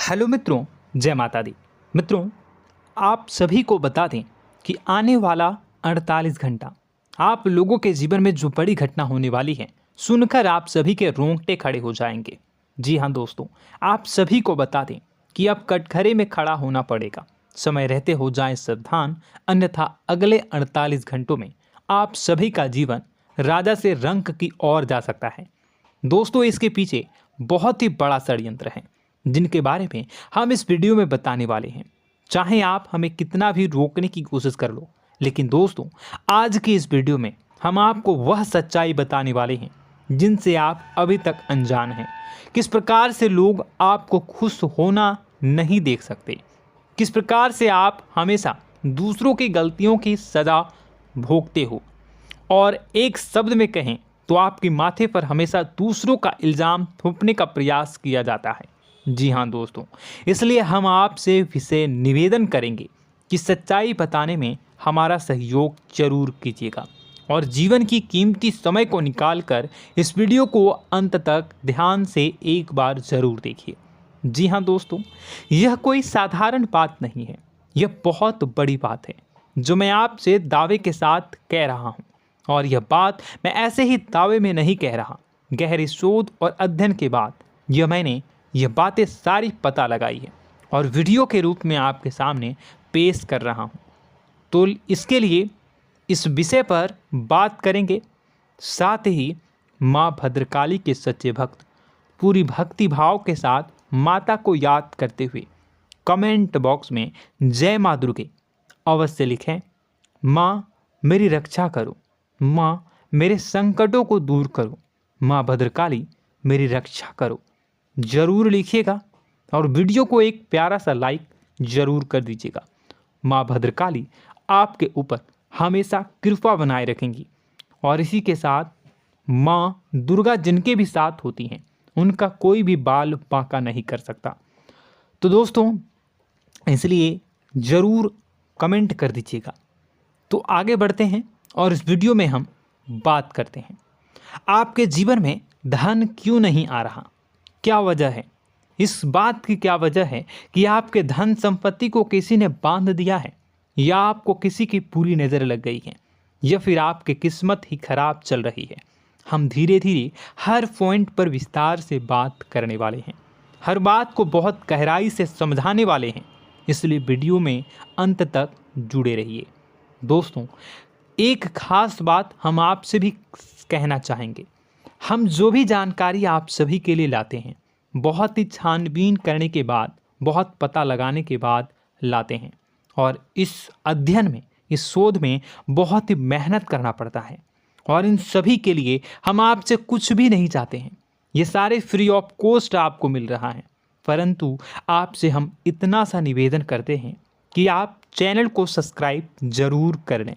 Hello मित्रों, जय माता दी। मित्रों, आप सभी को बता दें कि आने वाला 48 घंटा आप लोगों के जीवन में जो बड़ी घटना होने वाली है, सुनकर आप सभी के रोंगटे खड़े हो जाएंगे। जी हाँ दोस्तों, आप सभी को बता दें कि अब कटघरे में खड़ा होना पड़ेगा। समय रहते हो जाएं सावधान, अन्यथा अगले 48 घंटों में आप सभी का जीवन राजा से रंक की ओर जा सकता है। दोस्तों, इसके पीछे बहुत ही बड़ा षड्यंत्र है जिनके बारे में हम इस वीडियो में बताने वाले हैं। चाहे आप हमें कितना भी रोकने की कोशिश कर लो, लेकिन दोस्तों आज की इस वीडियो में हम आपको वह सच्चाई बताने वाले हैं जिनसे आप अभी तक अनजान हैं। किस प्रकार से लोग आपको खुश होना नहीं देख सकते, किस प्रकार से आप हमेशा दूसरों की गलतियों की सज़ा भोगते हो, और एक शब्द में कहें तो आपके माथे पर हमेशा दूसरों का इल्ज़ाम थोपने का प्रयास किया जाता है। जी हाँ दोस्तों, इसलिए हम आपसे विशेष निवेदन करेंगे कि सच्चाई बताने में हमारा सहयोग जरूर कीजिएगा और जीवन की कीमती समय को निकालकर इस वीडियो को अंत तक ध्यान से एक बार ज़रूर देखिए। जी हाँ दोस्तों, यह कोई साधारण बात नहीं है, यह बहुत बड़ी बात है जो मैं आपसे दावे के साथ कह रहा हूँ। और यह बात मैं ऐसे ही दावे में नहीं कह रहा, गहरी शोध और अध्ययन के बाद मैंने यह बातें सारी पता लगाई है और वीडियो के रूप में आपके सामने पेश कर रहा हूँ। तो इसके लिए इस विषय पर बात करेंगे। साथ ही माँ भद्रकाली के सच्चे भक्त पूरी भक्ति भाव के साथ माता को याद करते हुए कमेंट बॉक्स में जय माँ दुर्गे अवश्य लिखें। माँ मेरी रक्षा करो, माँ मेरे संकटों को दूर करो, माँ भद्रकाली मेरी रक्षा करो, ज़रूर लिखिएगा और वीडियो को एक प्यारा सा लाइक ज़रूर कर दीजिएगा। माँ भद्रकाली आपके ऊपर हमेशा कृपा बनाए रखेंगी और इसी के साथ माँ दुर्गा जिनके भी साथ होती हैं उनका कोई भी बाल बांका नहीं कर सकता। तो दोस्तों, इसलिए ज़रूर कमेंट कर दीजिएगा। तो आगे बढ़ते हैं और इस वीडियो में हम बात करते हैं, आपके जीवन में धन क्यों नहीं आ रहा, क्या वजह है। इस बात की क्या वजह है कि आपके धन संपत्ति को किसी ने बांध दिया है, या आपको किसी की पूरी नज़र लग गई है, या फिर आपकी किस्मत ही खराब चल रही है। हम धीरे धीरे हर पॉइंट पर विस्तार से बात करने वाले हैं, हर बात को बहुत गहराई से समझाने वाले हैं, इसलिए वीडियो में अंत तक जुड़े रहिए। दोस्तों, एक खास बात हम आपसे भी कहना चाहेंगे, हम जो भी जानकारी आप सभी के लिए लाते हैं बहुत ही छानबीन करने के बाद, बहुत पता लगाने के बाद लाते हैं, और इस अध्ययन में, इस शोध में बहुत ही मेहनत करना पड़ता है। और इन सभी के लिए हम आपसे कुछ भी नहीं चाहते हैं, ये सारे फ्री ऑफ कॉस्ट आपको मिल रहा है। परंतु आपसे हम इतना सा निवेदन करते हैं कि आप चैनल को सब्सक्राइब ज़रूर कर लें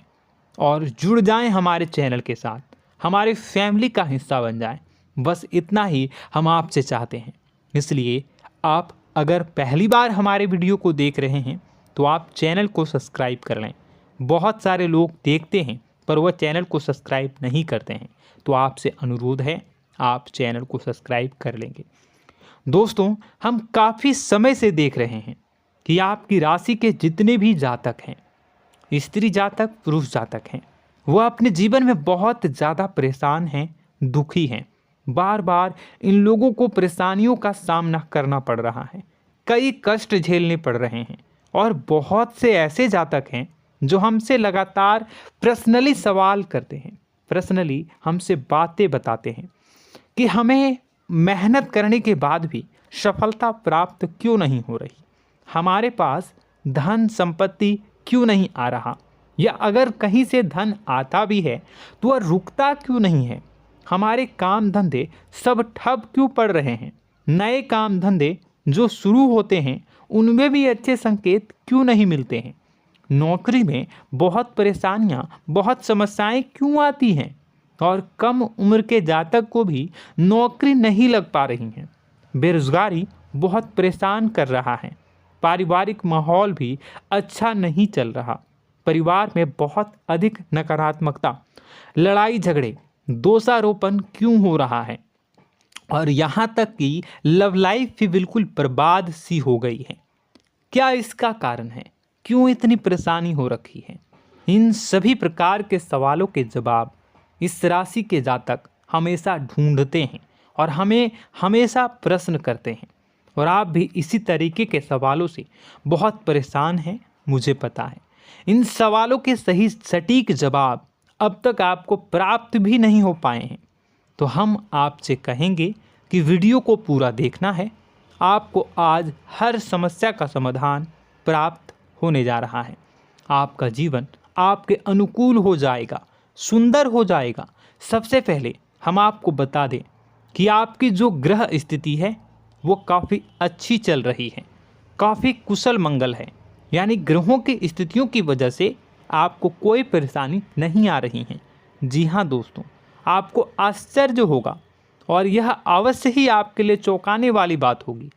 और जुड़ जाएं हमारे चैनल के साथ, हमारे फैमिली का हिस्सा बन जाएं। बस इतना ही हम आपसे चाहते हैं। इसलिए आप अगर पहली बार हमारे वीडियो को देख रहे हैं तो आप चैनल को सब्सक्राइब कर लें। बहुत सारे लोग देखते हैं पर वह चैनल को सब्सक्राइब नहीं करते हैं, तो आपसे अनुरोध है आप चैनल को सब्सक्राइब कर लेंगे। दोस्तों, हम काफ़ी समय से देख रहे हैं कि आपकी राशि के जितने भी जातक हैं, स्त्री जातक पुरुष जातक हैं, वह अपने जीवन में बहुत ज़्यादा परेशान हैं, दुखी हैं। बार बार इन लोगों को परेशानियों का सामना करना पड़ रहा है, कई कष्ट झेलने पड़ रहे हैं। और बहुत से ऐसे जातक हैं जो हमसे लगातार पर्सनली सवाल करते हैं, पर्सनली हमसे बातें बताते हैं कि हमें मेहनत करने के बाद भी सफलता प्राप्त क्यों नहीं हो रही, हमारे पास धन संपत्ति क्यों नहीं आ रहा, या अगर कहीं से धन आता भी है तो वह रुकता क्यों नहीं है, हमारे काम धंधे सब ठप क्यों पड़ रहे हैं, नए काम धंधे जो शुरू होते हैं उनमें भी अच्छे संकेत क्यों नहीं मिलते हैं, नौकरी में बहुत परेशानियां, बहुत समस्याएं क्यों आती हैं, और कम उम्र के जातक को भी नौकरी नहीं लग पा रही हैं, बेरोजगारी बहुत परेशान कर रहा है, पारिवारिक माहौल भी अच्छा नहीं चल रहा, परिवार में बहुत अधिक नकारात्मकता, लड़ाई झगड़े, दोषारोपण क्यों हो रहा है, और यहाँ तक कि लव लाइफ भी बिल्कुल बर्बाद सी हो गई है। क्या इसका कारण है? क्यों इतनी परेशानी हो रखी है? इन सभी प्रकार के सवालों के जवाब इस राशि के जातक हमेशा ढूंढते हैं और हमें हमेशा प्रश्न करते हैं। और आप भी इसी तरीके के सवालों से बहुत परेशान हैं, मुझे पता है। इन सवालों के सही सटीक जवाब अब तक आपको प्राप्त भी नहीं हो पाए हैं। तो हम आपसे कहेंगे कि वीडियो को पूरा देखना है। आपको आज हर समस्या का समाधान प्राप्त होने जा रहा है। आपका जीवन आपके अनुकूल हो जाएगा, सुंदर हो जाएगा। सबसे पहले हम आपको बता दें कि आपकी जो ग्रह स्थिति है वो काफ़ी अच्छी चल रही है, काफ़ी कुशल मंगल है। यानी ग्रहों की स्थितियों की वजह से आपको कोई परेशानी नहीं आ रही है। जी हाँ दोस्तों, आपको आश्चर्य होगा और यह अवश्य ही आपके लिए चौंकाने वाली बात होगी।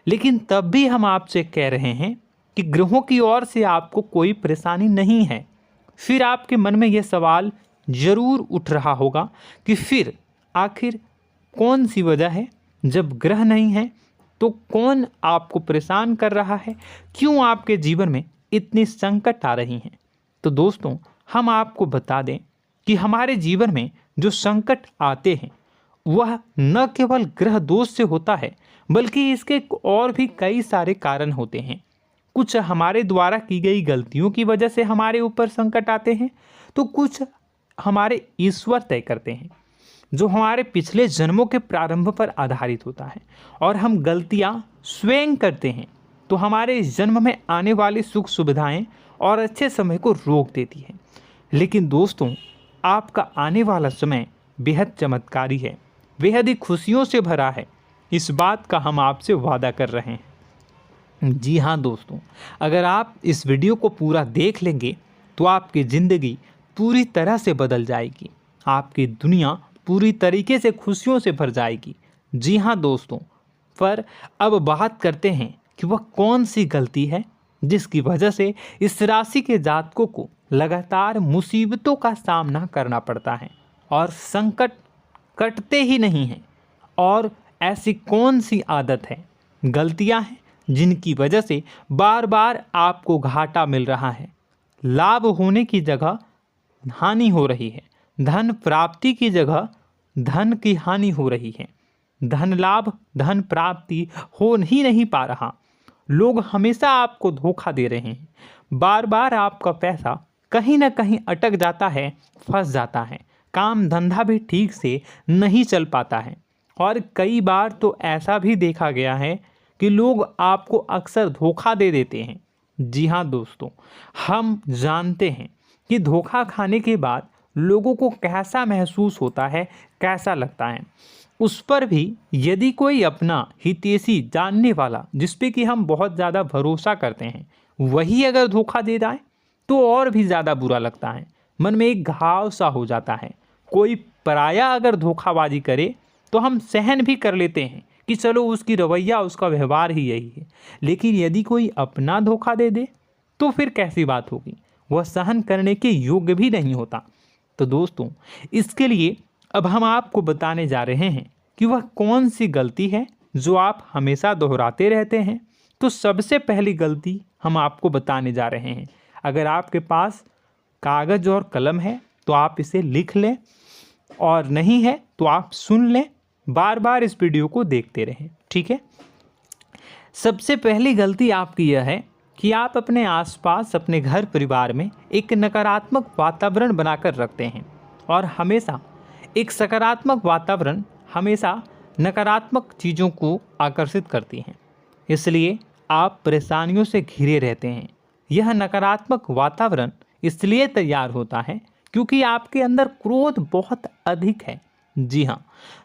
लेकिन तब भी हम आपसे कह रहे हैं कि ग्रहों की ओर से आपको कोई परेशानी नहीं है। फिर आपके मन में यह सवाल जरूर उठ रहा होगा कि फिर आखिर कौन सी वजह है? जब ग्रह नहीं है तो कौन आपको परेशान कर रहा है? क्यों आपके जीवन में इतनी संकट आ रही हैं? तो दोस्तों, हम आपको बता दें कि हमारे जीवन में जो संकट आते हैं वह न केवल ग्रह दोष से होता है, बल्कि इसके और भी कई सारे कारण होते हैं। कुछ हमारे द्वारा की गई गलतियों की वजह से हमारे ऊपर संकट आते हैं, तो कुछ हमारे ईश्वर तय करते हैं, जो हमारे पिछले जन्मों के प्रारंभ पर आधारित होता है। और हम गलतियां स्वयं करते हैं तो हमारे इस जन्म में आने वाली सुख सुविधाएं और अच्छे समय को रोक देती है। लेकिन दोस्तों, आपका आने वाला समय बेहद चमत्कारी है, बेहद ही खुशियों से भरा है। इस बात का हम आपसे वादा कर रहे हैं। जी हाँ दोस्तों, अगर आप इस वीडियो को पूरा देख लेंगे तो आपकी ज़िंदगी पूरी तरह से बदल जाएगी, आपकी दुनिया पूरी तरीके से खुशियों से भर जाएगी। जी हाँ दोस्तों, पर अब बात करते हैं कि वह कौन सी गलती है जिसकी वजह से इस राशि के जातकों को लगातार मुसीबतों का सामना करना पड़ता है और संकट कटते ही नहीं हैं। और ऐसी कौन सी आदत है, गलतियां हैं जिनकी वजह से बार बार आपको घाटा मिल रहा है, लाभ होने की जगह हानि हो रही है, धन प्राप्ति की जगह धन की हानि हो रही है, धन लाभ धन प्राप्ति हो ही नहीं पा रहा, लोग हमेशा आपको धोखा दे रहे हैं, बार बार आपका पैसा कहीं ना कहीं अटक जाता है, फंस जाता है, काम धंधा भी ठीक से नहीं चल पाता है। और कई बार तो ऐसा भी देखा गया है कि लोग आपको अक्सर धोखा दे देते हैं। जी हाँ दोस्तों, हम जानते हैं कि धोखा खाने के बाद लोगों को कैसा महसूस होता है, कैसा लगता है। उस पर भी यदि कोई अपना हितैषी जानने वाला, जिस पे कि हम बहुत ज़्यादा भरोसा करते हैं, वही अगर धोखा दे जाए तो और भी ज़्यादा बुरा लगता है, मन में एक घाव सा हो जाता है। कोई पराया अगर धोखाबाजी करे तो हम सहन भी कर लेते हैं कि चलो उसकी रवैया, उसका व्यवहार ही यही है। लेकिन यदि कोई अपना धोखा दे दे तो फिर कैसी बात होगी, वह सहन करने के योग्य भी नहीं होता। तो दोस्तों, इसके लिए अब हम आपको बताने जा रहे हैं कि वह कौन सी गलती है जो आप हमेशा दोहराते रहते हैं। तो सबसे पहली गलती हम आपको बताने जा रहे हैं। अगर आपके पास कागज़ और कलम है तो आप इसे लिख लें, और नहीं है तो आप सुन लें, बार बार इस वीडियो को देखते रहें, ठीक है। सबसे पहली गलती आपकी यह है कि आप अपने आसपास, अपने घर परिवार में एक नकारात्मक वातावरण बनाकर रखते हैं। और हमेशा एक सकारात्मक वातावरण हमेशा नकारात्मक चीज़ों को आकर्षित करती हैं, इसलिए आप परेशानियों से घिरे रहते हैं। यह नकारात्मक वातावरण इसलिए तैयार होता है क्योंकि आपके अंदर क्रोध बहुत अधिक है। जी हाँ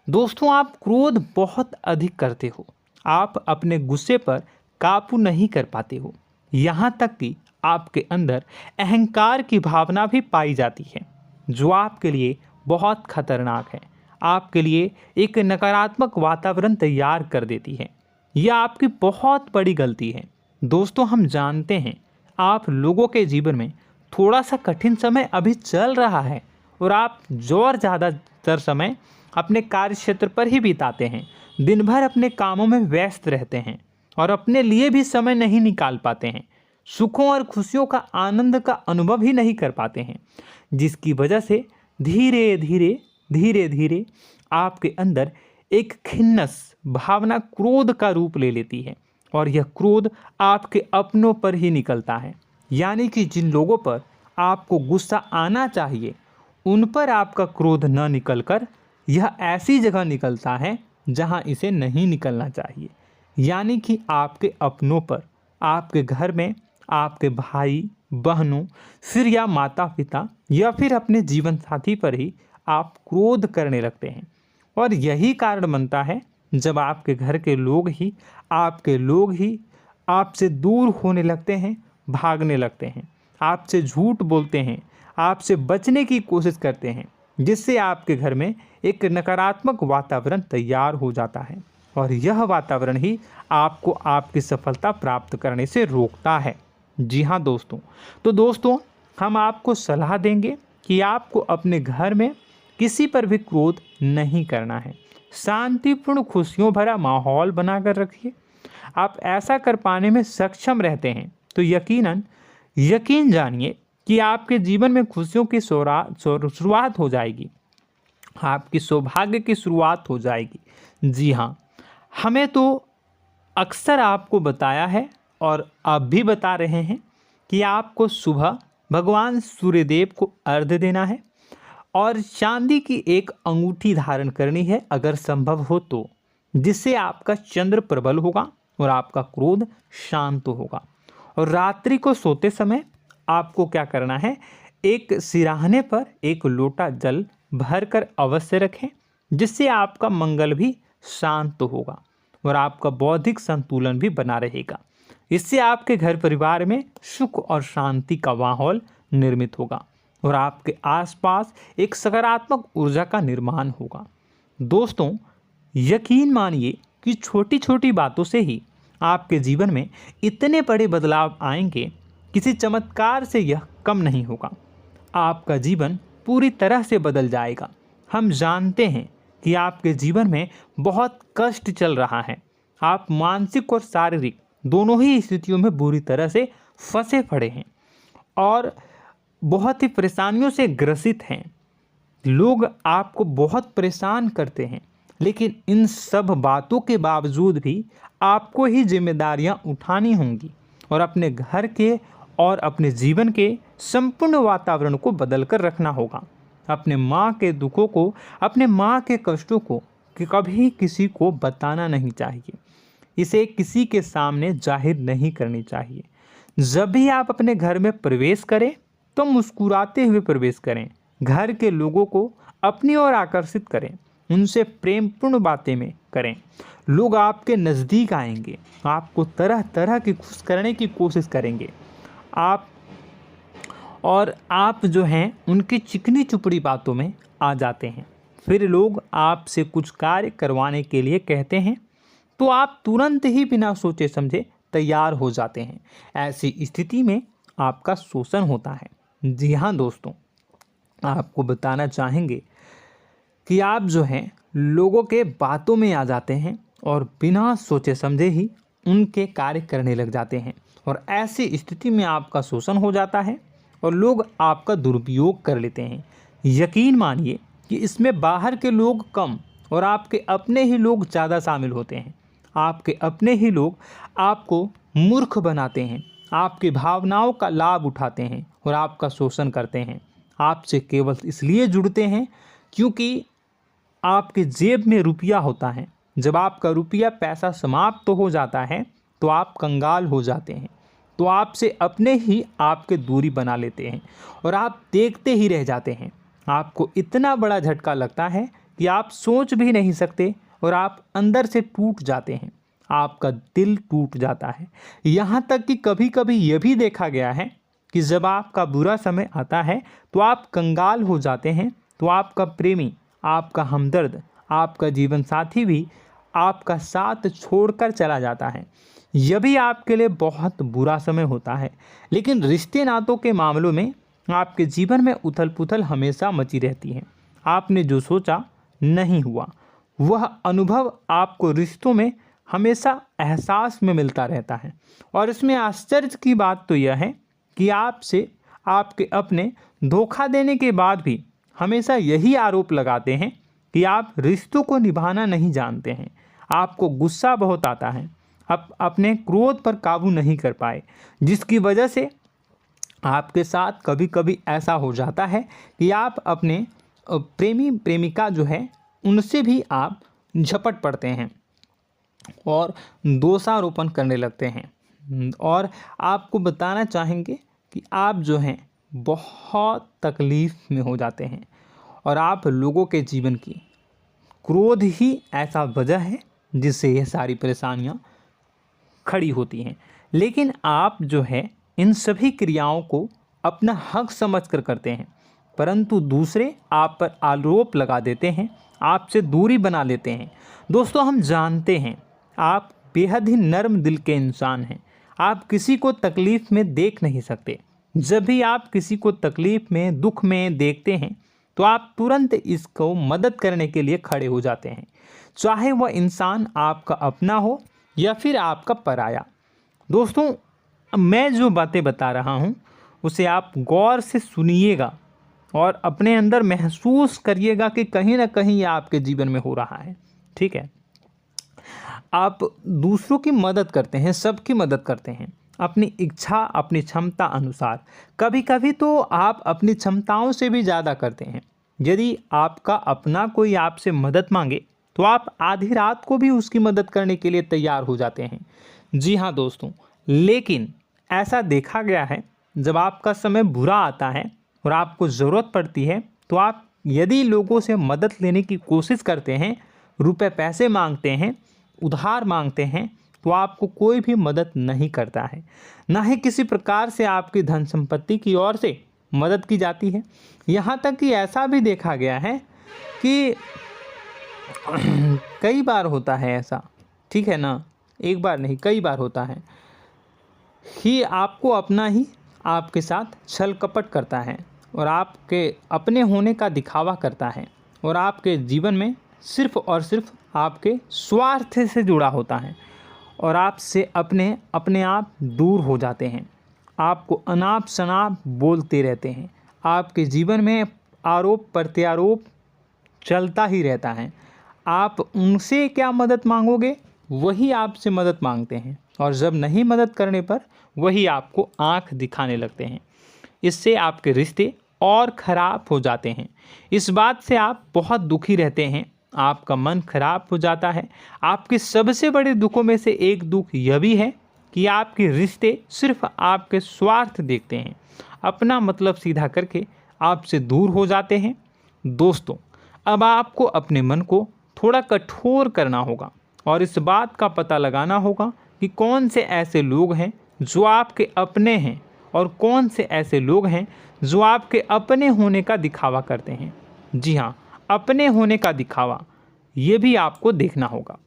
दोस्तों, आप क्रोध बहुत अधिक करते हो, आप अपने गुस्से पर काबू नहीं कर पाते हो, यहाँ तक कि आपके अंदर अहंकार की भावना भी पाई जाती है, जो आपके लिए बहुत खतरनाक है, आपके लिए एक नकारात्मक वातावरण तैयार कर देती है। यह आपकी बहुत बड़ी गलती है। दोस्तों, हम जानते हैं आप लोगों के जीवन में थोड़ा सा कठिन समय अभी चल रहा है और आप और ज़्यादा अधिकतर समय अपने कार्य क्षेत्र पर ही बिताते हैं, दिन भर अपने कामों में व्यस्त रहते हैं और अपने लिए भी समय नहीं निकाल पाते हैं, सुखों और खुशियों का आनंद का अनुभव ही नहीं कर पाते हैं, जिसकी वजह से धीरे धीरे आपके अंदर एक खिन्नस भावना क्रोध का रूप ले लेती है और यह क्रोध आपके अपनों पर ही निकलता है। यानी कि जिन लोगों पर आपको गुस्सा आना चाहिए उन पर आपका क्रोध न निकलकर यह ऐसी जगह निकलता है जहां इसे नहीं निकलना चाहिए। यानी कि आपके अपनों पर, आपके घर में आपके भाई बहनों, फिर या माता पिता या फिर अपने जीवन साथी पर ही आप क्रोध करने लगते हैं। और यही कारण बनता है जब आपके घर के लोग ही आपसे दूर होने लगते हैं, भागने लगते हैं, आपसे झूठ बोलते हैं, आपसे बचने की कोशिश करते हैं, जिससे आपके घर में एक नकारात्मक वातावरण तैयार हो जाता है और यह वातावरण ही आपको आपकी सफलता प्राप्त करने से रोकता है। जी हाँ दोस्तों, तो दोस्तों हम आपको सलाह देंगे कि आपको अपने घर में किसी पर भी क्रोध नहीं करना है। शांतिपूर्ण खुशियों भरा माहौल बनाकर रखिए। आप ऐसा कर पाने में सक्षम रहते हैं तो यकीन जानिए कि आपके जीवन में खुशियों की शुरुआत हो जाएगी, आपकी सौभाग्य की शुरुआत हो जाएगी। जी हाँ, हमें तो अक्सर आपको बताया है और अब भी बता रहे हैं कि आपको सुबह भगवान सूर्यदेव को अर्घ्य देना है और चांदी की एक अंगूठी धारण करनी है अगर संभव हो तो, जिससे आपका चंद्र प्रबल होगा और आपका क्रोध शांत होगा। और रात्रि को सोते समय आपको क्या करना है, एक सिराहने पर एक लोटा जल भरकर अवश्य रखें, जिससे आपका मंगल भी शांत होगा और आपका बौद्धिक संतुलन भी बना रहेगा। इससे आपके घर परिवार में सुख और शांति का माहौल निर्मित होगा और आपके आसपास एक सकारात्मक ऊर्जा का निर्माण होगा। दोस्तों यकीन मानिए कि छोटी छोटी बातों से ही आपके जीवन में इतने बड़े बदलाव आएंगे, किसी चमत्कार से यह कम नहीं होगा। आपका जीवन पूरी तरह से बदल जाएगा। हम जानते हैं कि आपके जीवन में बहुत कष्ट चल रहा है, आप मानसिक और शारीरिक दोनों ही स्थितियों में बुरी तरह से फंसे पड़े हैं और बहुत ही परेशानियों से ग्रसित हैं। लोग आपको बहुत परेशान करते हैं, लेकिन इन सब बातों के बावजूद भी आपको ही जिम्मेदारियां उठानी होंगी और अपने घर के और अपने जीवन के संपूर्ण वातावरण को बदल कर रखना होगा। अपने माँ के दुखों को, अपने माँ के कष्टों को कभी किसी को बताना नहीं चाहिए, इसे किसी के सामने जाहिर नहीं करनी चाहिए। जब भी आप अपने घर में प्रवेश करें तो मुस्कुराते हुए प्रवेश करें, घर के लोगों को अपनी ओर आकर्षित करें, उनसे प्रेमपूर्ण बातें में करें। लोग आपके नज़दीक आएंगे, आपको तरह तरह की खुश करने की कोशिश करेंगे। आप जो हैं उनकी चिकनी चुपड़ी बातों में आ जाते हैं। फिर लोग आपसे कुछ कार्य करवाने के लिए कहते हैं तो आप तुरंत ही बिना सोचे समझे तैयार हो जाते हैं। ऐसी स्थिति में आपका शोषण होता है। जी हाँ दोस्तों, आपको बताना चाहेंगे कि आप जो हैं लोगों के बातों में आ जाते हैं और बिना सोचे समझे ही उनके कार्य करने लग जाते हैं और ऐसी स्थिति में आपका शोषण हो जाता है और लोग आपका दुरुपयोग कर लेते हैं। यकीन मानिए कि इसमें बाहर के लोग कम और आपके अपने ही लोग ज़्यादा शामिल होते हैं। आपके अपने ही लोग आपको मूर्ख बनाते हैं, आपकी भावनाओं का लाभ उठाते हैं और आपका शोषण करते हैं। आपसे केवल इसलिए जुड़ते हैं क्योंकि आपके जेब में रुपया होता है। जब आपका रुपया पैसा समाप्त हो जाता है तो आप कंगाल हो जाते हैं, तो आपसे अपने ही आपके दूरी बना लेते हैं और आप देखते ही रह जाते हैं। आपको इतना बड़ा झटका लगता है कि आप सोच भी नहीं सकते और आप अंदर से टूट जाते हैं, आपका दिल टूट जाता है। यहाँ तक कि कभी कभी यह भी देखा गया है कि जब आपका बुरा समय आता है तो आप कंगाल हो जाते हैं, तो आपका प्रेमी, आपका हमदर्द, आपका जीवन साथी भी आपका साथ छोड़कर चला जाता है। यह भी आपके लिए बहुत बुरा समय होता है। लेकिन रिश्ते नातों के मामलों में आपके जीवन में उथल पुथल हमेशा मची रहती है। आपने जो सोचा नहीं हुआ। वह अनुभव आपको रिश्तों में हमेशा एहसास में मिलता रहता है। और इसमें आश्चर्य की बात तो यह है कि आपसे आपके अपने धोखा देने के बाद भी हमेशा यही आरोप लगाते हैं कि आप रिश्तों को निभाना नहीं जानते हैं। आपको गुस्सा बहुत आता है, अपने क्रोध पर काबू नहीं कर पाए, जिसकी वजह से आपके साथ कभी कभी ऐसा हो जाता है कि आप अपने प्रेमी प्रेमिका जो है उनसे भी आप झपट पड़ते हैं और दोषारोपण करने लगते हैं। और आपको बताना चाहेंगे कि आप जो हैं बहुत तकलीफ़ में हो जाते हैं और आप लोगों के जीवन की क्रोध ही ऐसा वजह है जिससे ये सारी परेशानियां खड़ी होती हैं। लेकिन आप जो है इन सभी क्रियाओं को अपना हक समझकर करते हैं, परंतु दूसरे आप पर आरोप लगा देते हैं, आपसे दूरी बना लेते हैं। दोस्तों, हम जानते हैं आप बेहद ही नर्म दिल के इंसान हैं। आप किसी को तकलीफ़ में देख नहीं सकते। जब भी आप किसी को तकलीफ़ में, दुख में देखते हैं तो आप तुरंत इसको मदद करने के लिए खड़े हो जाते हैं, चाहे वह इंसान आपका अपना हो या फिर आपका पराया। दोस्तों, मैं जो बातें बता रहा हूँ उसे आप गौर से सुनिएगा और अपने अंदर महसूस करिएगा कि कहीं ना कहीं ये आपके जीवन में हो रहा है। ठीक है, आप दूसरों की मदद करते हैं, सबकी मदद करते हैं अपनी इच्छा, अपनी क्षमता अनुसार। कभी कभी तो आप अपनी क्षमताओं से भी ज़्यादा करते हैं। यदि आपका अपना कोई आपसे मदद मांगे तो आप आधी रात को भी उसकी मदद करने के लिए तैयार हो जाते हैं। जी हाँ दोस्तों, लेकिन ऐसा देखा गया है जब आपका समय बुरा आता है और आपको ज़रूरत पड़ती है तो आप यदि लोगों से मदद लेने की कोशिश करते हैं, रुपए पैसे मांगते हैं, उधार मांगते हैं, तो आपको कोई भी मदद नहीं करता है। ना ही किसी प्रकार से आपकी धन संपत्ति की ओर से मदद की जाती है। यहाँ तक कि ऐसा भी देखा गया है कि कई बार होता है ऐसा, ठीक है ना, एक बार नहीं कई बार होता है कि आपको अपना ही आपके साथ छल कपट करता है और आपके अपने होने का दिखावा करता है और आपके जीवन में सिर्फ और सिर्फ आपके स्वार्थ से जुड़ा होता है और आपसे अपने आप दूर हो जाते हैं। आपको अनाप शनाप बोलते रहते हैं। आपके जीवन में आरोप प्रत्यारोप चलता ही रहता है। आप उनसे क्या मदद मांगोगे, वही आपसे मदद मांगते हैं और जब नहीं मदद करने पर वही आपको आंख दिखाने लगते हैं। इससे आपके रिश्ते और ख़राब हो जाते हैं। इस बात से आप बहुत दुखी रहते हैं, आपका मन खराब हो जाता है। आपके सबसे बड़े दुखों में से एक दुख यह भी है कि आपके रिश्ते सिर्फ आपके स्वार्थ देखते हैं, अपना मतलब सीधा करके आपसे दूर हो जाते हैं। दोस्तों, अब आपको अपने मन को थोड़ा कठोर करना होगा और इस बात का पता लगाना होगा कि कौन से ऐसे लोग हैं जो आपके अपने हैं और कौन से ऐसे लोग हैं जो आपके अपने होने का दिखावा करते हैं। जी हाँ, अपने होने का दिखावा, ये भी आपको देखना होगा।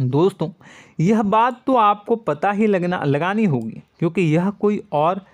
दोस्तों, यह बात तो आपको पता ही लगानी होगी, क्योंकि यह कोई और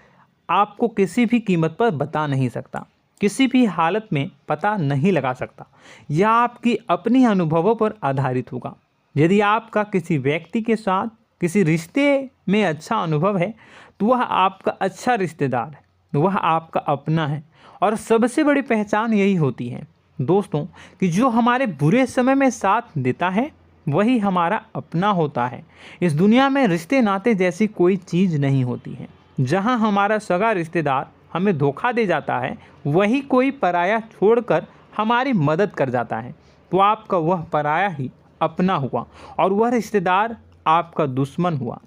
आपको किसी भी कीमत पर बता नहीं सकता, किसी भी हालत में पता नहीं लगा सकता। यह आपकी अपनी अनुभवों पर आधारित होगा। यदि आपका किसी व्यक्ति के साथ किसी रिश्ते में अच्छा अनुभव है तो वह आपका अच्छा रिश्तेदार है, वह आपका अपना है। और सबसे बड़ी पहचान यही होती है दोस्तों कि जो हमारे बुरे समय में साथ देता है वही हमारा अपना होता है। इस दुनिया में रिश्ते नाते जैसी कोई चीज़ नहीं होती है। जहां हमारा सगा रिश्तेदार हमें धोखा दे जाता है, वही कोई पराया छोड़कर हमारी मदद कर जाता है, तो आपका वह पराया ही अपना हुआ और वह रिश्तेदार आपका दुश्मन हुआ।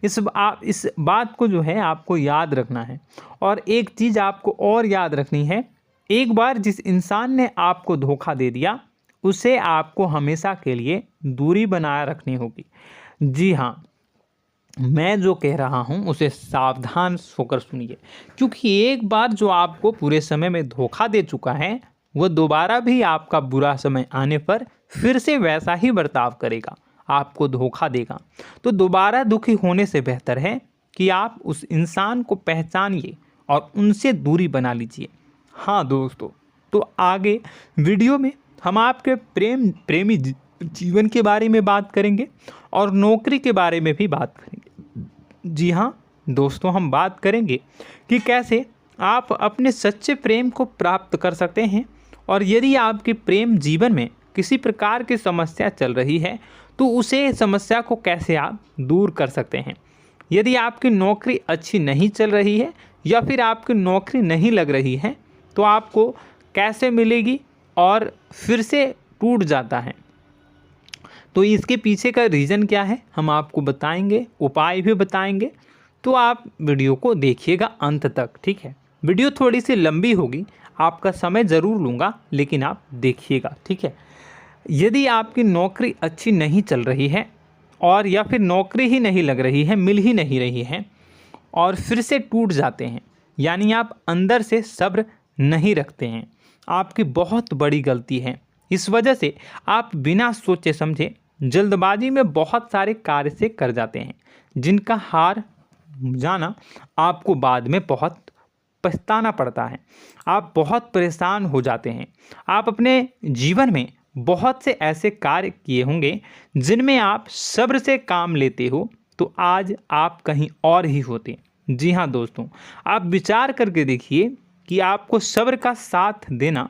इस बात को जो है आपको याद रखना है। और एक चीज़ आपको और याद रखनी है, एक बार जिस इंसान ने आपको धोखा दे दिया उसे आपको हमेशा के लिए दूरी बनाए रखनी होगी। जी हाँ, मैं जो कह रहा हूँ उसे सावधान होकर सुनिए, क्योंकि एक बार जो आपको पूरे समय में धोखा दे चुका है वह दोबारा भी आपका बुरा समय आने पर फिर से वैसा ही बर्ताव करेगा, आपको धोखा देगा। तो दोबारा दुखी होने से बेहतर है कि आप उस इंसान को पहचानिए और उनसे दूरी बना लीजिए। हाँ दोस्तों, तो आगे वीडियो में हम आपके प्रेमी जीवन के बारे में बात करेंगे और नौकरी के बारे में भी बात करेंगे। जी हाँ दोस्तों, हम बात करेंगे कि कैसे आप अपने सच्चे प्रेम को प्राप्त कर सकते हैं, और यदि आपके प्रेम जीवन में किसी प्रकार की समस्या चल रही है तो उसे समस्या को कैसे आप दूर कर सकते हैं। यदि आपकी नौकरी अच्छी नहीं चल रही है या फिर आपकी नौकरी नहीं लग रही है तो आपको कैसे मिलेगी और फिर से टूट जाता है, तो इसके पीछे का रीज़न क्या है हम आपको बताएंगे, उपाय भी बताएंगे। तो आप वीडियो को देखिएगा अंत तक, ठीक है। वीडियो थोड़ी सी लंबी होगी, आपका समय ज़रूर लूँगा, लेकिन आप देखिएगा, ठीक है। यदि आपकी नौकरी अच्छी नहीं चल रही है और या फिर नौकरी ही नहीं लग रही है, मिल ही नहीं रही है और फिर से टूट जाते हैं, यानी आप अंदर से सब्र नहीं रखते हैं, आपकी बहुत बड़ी गलती है। इस वजह से आप बिना सोचे समझे जल्दबाजी में बहुत सारे कार्य से कर जाते हैं, जिनका हार जाना आपको बाद में बहुत पछताना पड़ता है। आप बहुत परेशान हो जाते हैं। आप अपने जीवन में बहुत से ऐसे कार्य किए होंगे जिनमें आप सब्र से काम लेते हो, तो आज आप कहीं और ही होते। जी हाँ दोस्तों, आप विचार करके देखिए कि आपको सब्र का साथ देना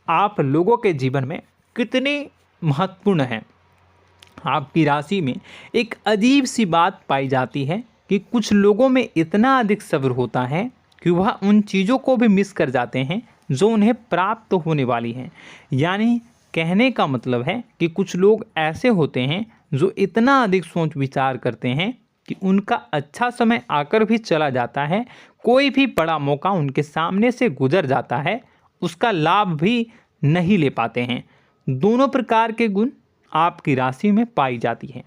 आप लोगों के जीवन में कितनी महत्वपूर्ण है। आपकी राशि में एक अजीब सी बात पाई जाती है कि कुछ लोगों में इतना अधिक सब्र होता है कि वह उन चीज़ों को भी मिस कर जाते हैं जो उन्हें प्राप्त होने वाली हैं। यानी कहने का मतलब है कि कुछ लोग ऐसे होते हैं जो इतना अधिक सोच विचार करते हैं कि उनका अच्छा समय आकर भी चला जाता है, कोई भी बड़ा मौका उनके सामने से गुजर जाता है, उसका लाभ भी नहीं ले पाते हैं। दोनों प्रकार के गुण आपकी राशि में पाई जाती है।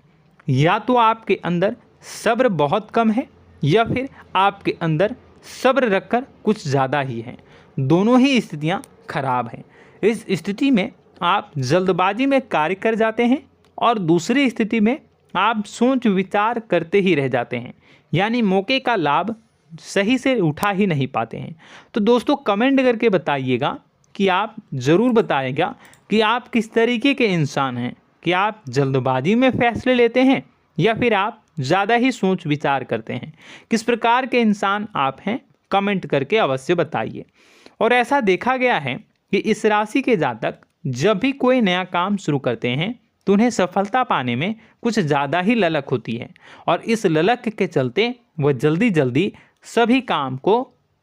या तो आपके अंदर सब्र बहुत कम है या फिर आपके अंदर सब्र रखकर कुछ ज़्यादा ही है। दोनों ही स्थितियाँ खराब हैं। इस स्थिति में आप जल्दबाजी में कार्य कर जाते हैं और दूसरी स्थिति में आप सोच विचार करते ही रह जाते हैं, यानी मौके का लाभ सही से उठा ही नहीं पाते हैं। तो दोस्तों कमेंट करके बताइएगा कि आप ज़रूर बताइएगा कि आप किस तरीके के इंसान हैं, कि आप जल्दबाजी में फैसले लेते हैं या फिर आप ज़्यादा ही सोच विचार करते हैं। किस प्रकार के इंसान आप हैं, कमेंट करके अवश्य बताइए। और ऐसा देखा गया है कि इस राशि के जातक जब भी कोई नया काम शुरू करते हैं तो उन्हें सफलता पाने में कुछ ज़्यादा ही ललक होती है, और इस ललक के चलते वह जल्दी जल्दी सभी काम को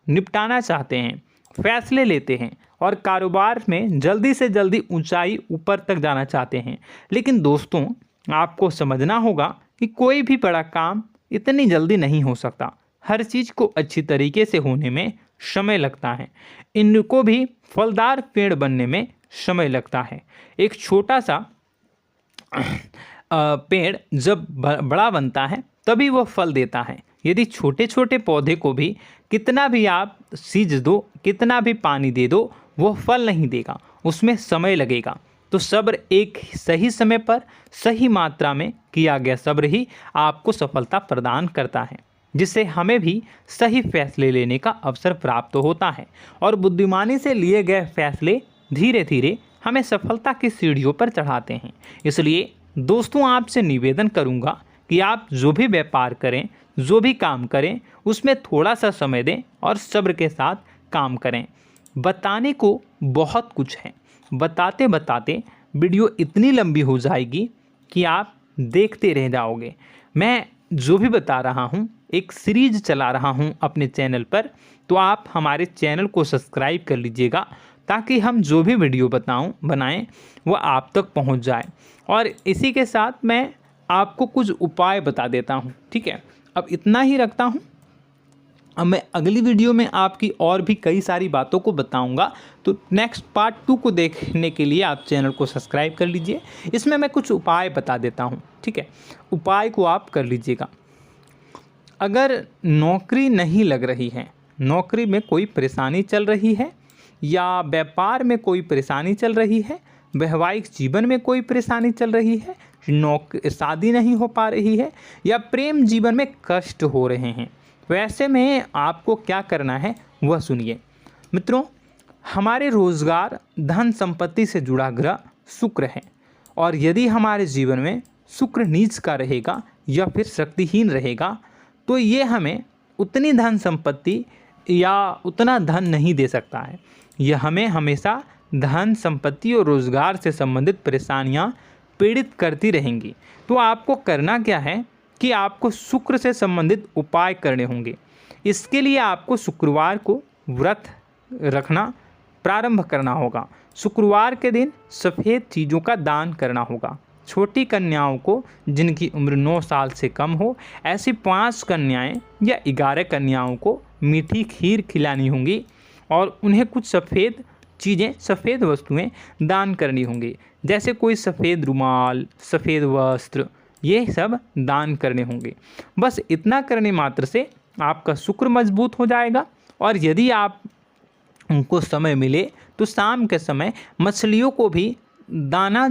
निपटाना चाहते हैं, फैसले लेते हैं और कारोबार में जल्दी से जल्दी ऊंचाई ऊपर तक जाना चाहते हैं। लेकिन दोस्तों आपको समझना होगा कि कोई भी बड़ा काम इतनी जल्दी नहीं हो सकता। हर चीज़ को अच्छी तरीके से होने में समय लगता है। इनको भी फलदार पेड़ बनने में समय लगता है। एक छोटा सा पेड़ जब बड़ा बनता है तभी वह फल देता है। यदि छोटे छोटे पौधे को भी कितना भी आप सींच दो, कितना भी पानी दे दो, वो फल नहीं देगा, उसमें समय लगेगा। तो सब्र एक सही समय पर सही मात्रा में किया गया सब्र ही आपको सफलता प्रदान करता है, जिससे हमें भी सही फैसले लेने का अवसर प्राप्त होता है। और बुद्धिमानी से लिए गए फैसले धीरे धीरे हमें सफलता की सीढ़ियों पर चढ़ाते हैं। इसलिए दोस्तों आपसे निवेदन करूंगा कि आप जो भी व्यापार करें, जो भी काम करें, उसमें थोड़ा सा समय दें और सब्र के साथ काम करें। बताने को बहुत कुछ है, बताते बताते वीडियो इतनी लंबी हो जाएगी कि आप देखते रह जाओगे। मैं जो भी बता रहा हूँ एक सीरीज चला रहा हूँ अपने चैनल पर, तो आप हमारे चैनल को सब्सक्राइब कर लीजिएगा ताकि हम जो भी वीडियो बनाएं वो आप तक पहुँच जाए। और इसी के साथ मैं आपको कुछ उपाय बता देता हूँ, ठीक है। अब इतना ही रखता हूँ। अब मैं अगली वीडियो में आपकी और भी कई सारी बातों को बताऊंगा। तो नेक्स्ट पार्ट 2 को देखने के लिए आप चैनल को सब्सक्राइब कर लीजिए। इसमें मैं कुछ उपाय बता देता हूं, ठीक है। उपाय को आप कर लीजिएगा। अगर नौकरी नहीं लग रही है, नौकरी में कोई परेशानी चल रही है, या व्यापार में कोई परेशानी चल रही है, वैवाहिक जीवन में कोई परेशानी चल रही है, शादी नहीं हो पा रही है, या प्रेम जीवन में कष्ट हो रहे हैं, वैसे में आपको क्या करना है वह सुनिए। मित्रों, हमारे रोजगार, धन संपत्ति से जुड़ा ग्रह शुक्र है, और यदि हमारे जीवन में शुक्र नीच का रहेगा या फिर शक्तिहीन रहेगा तो ये हमें उतनी धन संपत्ति या उतना धन नहीं दे सकता है। यह हमें हमेशा धन संपत्ति और रोजगार से संबंधित परेशानियां पीड़ित करती रहेंगी। तो आपको करना क्या है कि आपको शुक्र से संबंधित उपाय करने होंगे। इसके लिए आपको शुक्रवार को व्रत रखना प्रारंभ करना होगा। शुक्रवार के दिन सफ़ेद चीज़ों का दान करना होगा। छोटी कन्याओं को जिनकी उम्र 9 साल से कम हो, ऐसी 5 कन्याएं या 11 कन्याओं को मीठी खीर खिलानी होंगी और उन्हें कुछ सफ़ेद चीज़ें, सफ़ेद वस्तुएं दान करनी होंगी, जैसे कोई सफ़ेद रुमाल, सफ़ेद वस्त्र, ये सब दान करने होंगे। बस इतना करने मात्र से आपका शुक्र मजबूत हो जाएगा। और यदि आप उनको समय मिले तो शाम के समय मछलियों को भी दाना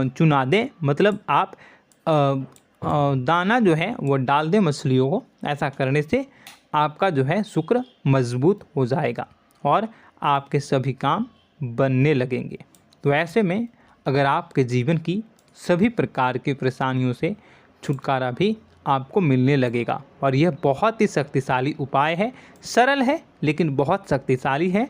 चुना दें, मतलब आप दाना जो है वो डाल दें मछलियों को। ऐसा करने से आपका जो है शुक्र मजबूत हो जाएगा और आपके सभी काम बनने लगेंगे। तो ऐसे में अगर आपके जीवन की सभी प्रकार की परेशानियों से छुटकारा भी आपको मिलने लगेगा। और यह बहुत ही शक्तिशाली उपाय है, सरल है लेकिन बहुत शक्तिशाली है।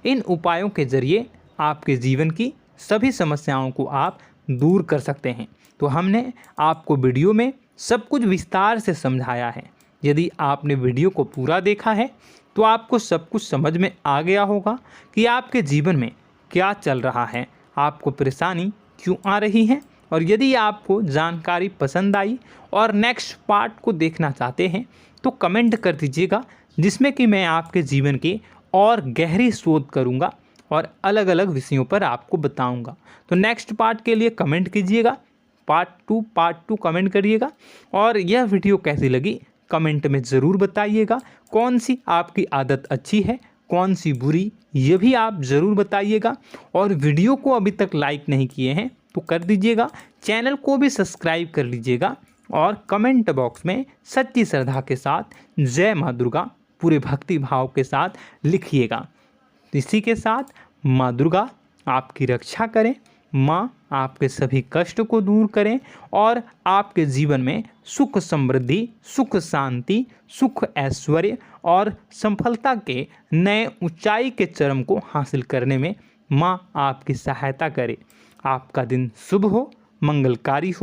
इन उपायों के ज़रिए आपके जीवन की सभी समस्याओं को आप दूर कर सकते हैं। तो हमने आपको वीडियो में सब कुछ विस्तार से समझाया है। यदि आपने वीडियो को पूरा देखा है तो आपको सब कुछ समझ में आ गया होगा कि आपके जीवन में क्या चल रहा है, आपको परेशानी क्यों आ रही है। और यदि आपको जानकारी पसंद आई और नेक्स्ट पार्ट को देखना चाहते हैं तो कमेंट कर दीजिएगा, जिसमें कि मैं आपके जीवन के और गहरी शोध करूंगा और अलग अलग विषयों पर आपको बताऊंगा। तो नेक्स्ट पार्ट के लिए कमेंट कीजिएगा, पार्ट टू कमेंट करिएगा। और यह वीडियो कैसी लगी कमेंट में ज़रूर बताइएगा। कौन सी आपकी आदत अच्छी है, कौन सी बुरी, ये भी आप ज़रूर बताइएगा। और वीडियो को अभी तक लाइक नहीं किए हैं तो कर दीजिएगा, चैनल को भी सब्सक्राइब कर लीजिएगा और कमेंट बॉक्स में सच्ची श्रद्धा के साथ जय माँ दुर्गा पूरे भक्ति भाव के साथ लिखिएगा। इसी के साथ माँ दुर्गा आपकी रक्षा करें, माँ आपके सभी कष्ट को दूर करें और आपके जीवन में सुख समृद्धि, सुख शांति, सुख ऐश्वर्य और सफलता के नए ऊंचाई के चरम को हासिल करने में माँ आपकी सहायता करे। आपका दिन शुभ हो, मंगलकारी हो।